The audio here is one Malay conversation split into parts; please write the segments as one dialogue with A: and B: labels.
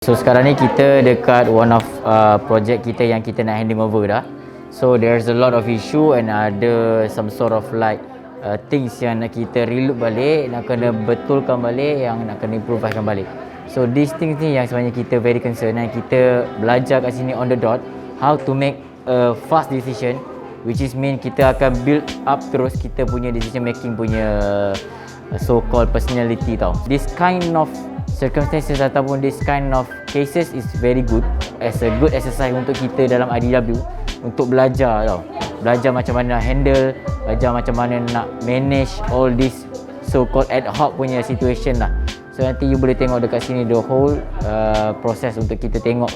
A: So sekarang ni kita dekat one of project kita yang kita nak handing over dah. So there's a lot of issue and ada some sort of like things yang nak kita relook balik, nak kena betulkan balik, yang nak kena improvekan balik. So these things ni yang sebenarnya kita very concern, dan kita belajar kat sini on the dot how to make a fast decision, which is mean kita akan build up terus kita punya decision making punya so called personality tau. This kind of circumstances ataupun this kind of cases is very good as a good exercise untuk kita dalam IDW untuk belajar tau. Belajar macam mana nak handle, belajar macam mana nak manage all this so called ad hoc punya situation lah. So nanti you boleh tengok dekat sini the whole proses untuk kita tengok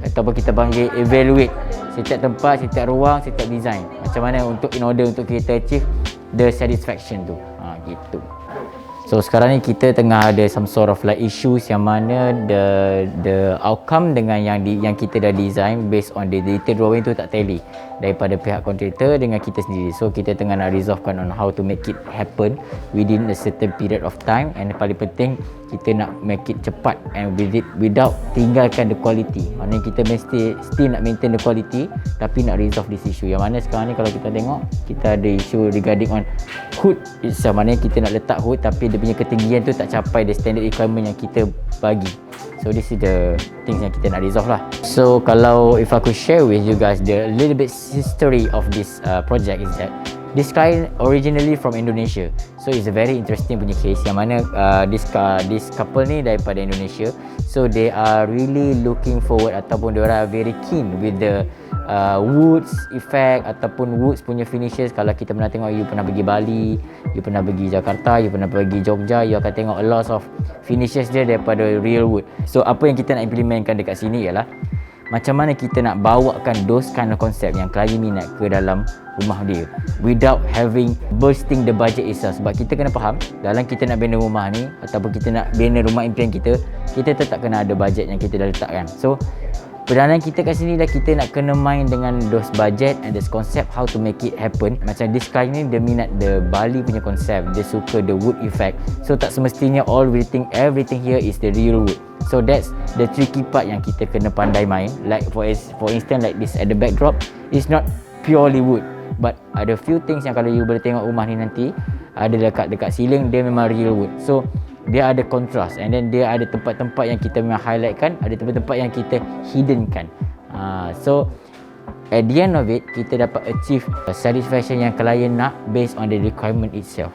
A: ataupun kita panggil evaluate setiap tempat, setiap ruang, setiap design. Macam mana untuk in order untuk kita achieve the satisfaction tu. Gitu. So sekarang ni kita tengah ada some sort of like issues yang mana the outcome dengan yang kita dah design based on the detail drawing tu tak tally daripada pihak kontraktor dengan kita sendiri. So kita tengah nak resolvekan on how to make it happen within a certain period of time, and paling penting kita nak make it cepat and without tinggalkan the quality. Maknanya kita mesti still nak maintain the quality tapi nak resolve this issue. Yang mana sekarang ni kalau kita tengok kita ada issue regarding on hood itself. Maknanya kita nak letak hood tapi dia punya ketinggian tu tak capai the standard requirement yang kita bagi. So this is the things yang kita nak resolve lah. So kalau if I could share with you guys the little bit history of this project is that this client originally from Indonesia. So it's a very interesting punya case yang mana this couple ni daripada Indonesia. So they are really looking forward ataupun they are very keen with the woods effect ataupun woods punya finishes. Kalau kita pernah tengok, you pernah pergi Bali, you pernah pergi Jakarta, you pernah pergi Jogja, you akan tengok a lot of finishes dia daripada real wood. So apa yang kita nak implementkan dekat sini ialah macam mana kita nak bawakan those kind of concept yang klien minat ke dalam rumah dia without having bursting the budget itself. Sebab kita kena faham dalam kita nak bina rumah ni ataupun kita nak bina rumah impian kita tetap kena ada budget yang kita dah letakkan. So peranan kita kat sini dah kita nak kena main dengan those budget and this concept how to make it happen. Macam this client ni dia minat the Bali punya konsep, dia suka the wood effect. So tak semestinya everything here is the real wood. So that's the tricky part yang kita kena pandai main. Like for instance like this at the backdrop is not purely wood, but ada few things yang kalau you boleh tengok rumah ni nanti ada dekat ceiling dia memang real wood. So dia ada contrast and then dia ada tempat-tempat yang kita memang highlightkan, ada tempat-tempat yang kita hiddenkan. So at the end of it kita dapat achieve satisfaction yang klien nak based on the requirement itself.